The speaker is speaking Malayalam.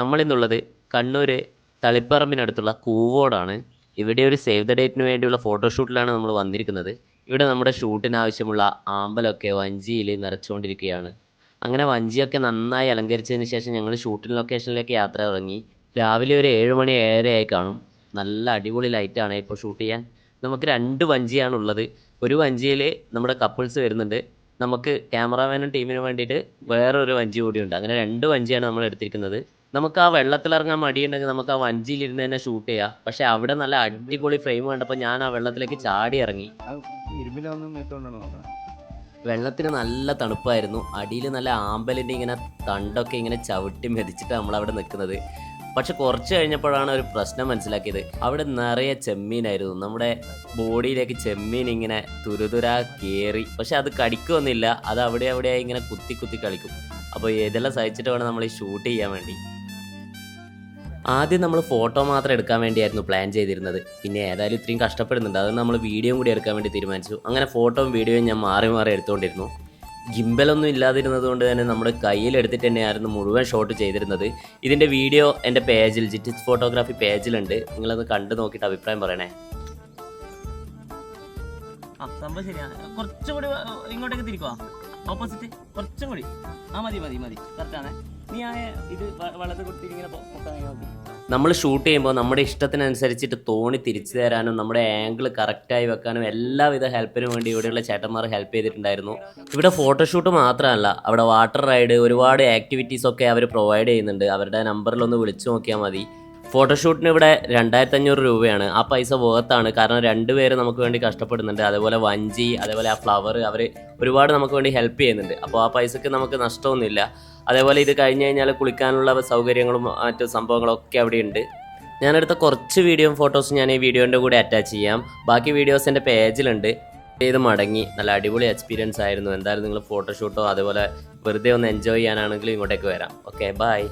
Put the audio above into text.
നമ്മളിന്നുള്ളത് കണ്ണൂർ തളിപ്പറമ്പിനടുത്തുള്ള കൂവോടാണ്. ഇവിടെ ഒരു സേവ് ദ ഡേറ്റിന് വേണ്ടിയുള്ള ഫോട്ടോഷൂട്ടിലാണ് നമ്മൾ വന്നിരിക്കുന്നത്. ഇവിടെ നമ്മുടെ ഷൂട്ടിന് ആവശ്യമുള്ള ആമ്പലൊക്കെ വഞ്ചിയിൽ നിറച്ചുകൊണ്ടിരിക്കുകയാണ്. അങ്ങനെ വഞ്ചിയൊക്കെ നന്നായി അലങ്കരിച്ചതിന് ശേഷം ഞങ്ങൾ ഷൂട്ടിംഗ് ലൊക്കേഷനിലേക്ക് യാത്ര ഇറങ്ങി. രാവിലെ ഒരു 7 മണി 7:30 ആയി കാണും. നല്ല അടിപൊളി ലൈറ്റാണ് ഇപ്പോൾ ഷൂട്ട് ചെയ്യാൻ. നമുക്ക് 2 വഞ്ചിയാണുള്ളത്. ഒരു വഞ്ചിയിൽ നമ്മുടെ കപ്പിൾസ് വരുന്നുണ്ട്. നമുക്ക് ക്യാമറാമാനും ടീമിനും വേണ്ടിയിട്ട് വേറൊരു വഞ്ചി കൂടിയുണ്ട്. അങ്ങനെ 2 വഞ്ചിയാണ് നമ്മൾ എടുത്തിരിക്കുന്നത്. നമുക്ക് ആ വെള്ളത്തിലിറങ്ങാൻ മടിയുണ്ടെങ്കിൽ നമുക്ക് ആ വഞ്ചിയിലിരുന്ന് തന്നെ ഷൂട്ട് ചെയ്യാം. പക്ഷേ അവിടെ നല്ല അടിപൊളി ഫ്രെയിം കണ്ടപ്പോൾ ഞാൻ ആ വെള്ളത്തിലേക്ക് ചാടി ഇറങ്ങി. വെള്ളത്തിന് നല്ല തണുപ്പായിരുന്നു. അടിയിൽ നല്ല ആമ്പലിൻ്റെ ഇങ്ങനെ തണ്ടൊക്കെ ഇങ്ങനെ ചവിട്ടി മെതിച്ചിട്ട് നമ്മളവിടെ നിൽക്കുന്നത്. പക്ഷെ കുറച്ച് കഴിഞ്ഞപ്പോഴാണ് ഒരു പ്രശ്നം മനസ്സിലാക്കിയത്. അവിടെ നിറയെ ചെമ്മീനായിരുന്നു. നമ്മുടെ ബോഡിയിലേക്ക് ചെമ്മീൻ ഇങ്ങനെ തുരുതുരാ കയറി. പക്ഷെ അത് കടിക്കൊന്നുമില്ല. അത് അവിടെ ഇങ്ങനെ കുത്തി കുത്തി കളിക്കും. അപ്പോൾ ഇതെല്ലാം സഹിച്ചിട്ട് വേണം നമ്മൾ ഈ ഷൂട്ട് ചെയ്യാൻ വേണ്ടി. ആദ്യം നമ്മൾ ഫോട്ടോ മാത്രം എടുക്കാൻ വേണ്ടിയായിരുന്നു പ്ലാൻ ചെയ്തിരുന്നത്. പിന്നെ ഏതായാലും ഇത്രയും കഷ്ടപ്പെടുന്നുണ്ട്, അത് നമ്മൾ വീഡിയോയും കൂടി എടുക്കാൻ വേണ്ടി തീരുമാനിച്ചു. അങ്ങനെ ഫോട്ടോയും വീഡിയോയും ഞാൻ മാറി മാറി എടുത്തുകൊണ്ടിരുന്നു. ഗിംബലൊന്നും ഇല്ലാതിരുന്നത് കൊണ്ട് തന്നെ നമ്മുടെ കയ്യിലെടുത്തിട്ട് തന്നെയായിരുന്നു മുഴുവൻ ഷോട്ട് ചെയ്തിരുന്നത്. ഇതിൻ്റെ വീഡിയോ എൻ്റെ പേജിൽ ജിറ്റിസ് ഫോട്ടോഗ്രാഫി പേജിലുണ്ട്. നിങ്ങളത് കണ്ടു നോക്കിയിട്ട് അഭിപ്രായം പറയണേ. സംഭവം ശരിയാണ്. കുറച്ചും കൂടി ഇങ്ങോട്ടേക്ക് തിരിക്കുക, ഓപ്പോസിറ്റ് കുറച്ചും കൂടി. മതി കറക്റ്റാണ്. നീ ഇത് വളർത്ത് കൊടുത്തിട്ട് ഇങ്ങനെ പൊക്കാൻ നോക്കി. നമ്മൾ ഷൂട്ട് ചെയ്യുമ്പോൾ നമ്മുടെ ഇഷ്ടത്തിനനുസരിച്ചിട്ട് തോണി തിരിച്ചു തരാനും നമ്മുടെ ആംഗിൾ കറക്റ്റായി വെക്കാനും എല്ലാവിധ ഹെൽപ്പിനും വേണ്ടി ഇവിടെയുള്ള ചേട്ടന്മാർ ഹെൽപ്പ് ചെയ്തിട്ടുണ്ടായിരുന്നു. ഇവിടെ ഫോട്ടോഷൂട്ട് മാത്രമല്ല, അവിടെ വാട്ടർ റൈഡ്, ഒരുപാട് ആക്ടിവിറ്റീസൊക്കെ അവർ പ്രൊവൈഡ് ചെയ്യുന്നുണ്ട്. അവരുടെ നമ്പറിലൊന്ന് വിളിച്ചു നോക്കിയാൽ മതി. ഫോട്ടോഷൂട്ടിന് ഇവിടെ 2500 രൂപയാണ്. ആ പൈസ വേർത്താണ്. കാരണം 2 പേര് നമുക്ക് വേണ്ടി കഷ്ടപ്പെടുന്നുണ്ട്. അതേപോലെ വഞ്ചി, അതേപോലെ ആ ഫ്ലവർ, അവർ ഒരുപാട് നമുക്ക് വേണ്ടി ഹെൽപ്പ് ചെയ്യുന്നുണ്ട്. അപ്പോൾ ആ പൈസക്ക് നമുക്ക് നഷ്ടമൊന്നുമില്ല. അതേപോലെ ഇത് കഴിഞ്ഞ് കഴിഞ്ഞാൽ കുളിക്കാനുള്ള സൗകര്യങ്ങളും മറ്റു സംഭവങ്ങളൊക്കെ അവിടെ ഉണ്ട്. ഞാനെടുത്ത കുറച്ച് വീഡിയോയും ഫോട്ടോസും ഞാൻ ഈ വീഡിയോൻ്റെ കൂടെ അറ്റാച്ച് ചെയ്യാം. ബാക്കി വീഡിയോസ് എൻ്റെ പേജിലുണ്ട്. ഇത് മടങ്ങി നല്ല അടിപൊളി എക്സ്പീരിയൻസ് ആയിരുന്നു. എന്തായാലും നിങ്ങൾ ഫോട്ടോഷൂട്ടോ അതേപോലെ വെറുതെ ഒന്ന് എൻജോയ് ചെയ്യാനാണെങ്കിൽ ഇങ്ങോട്ടേക്ക് വരാം. Okay, by.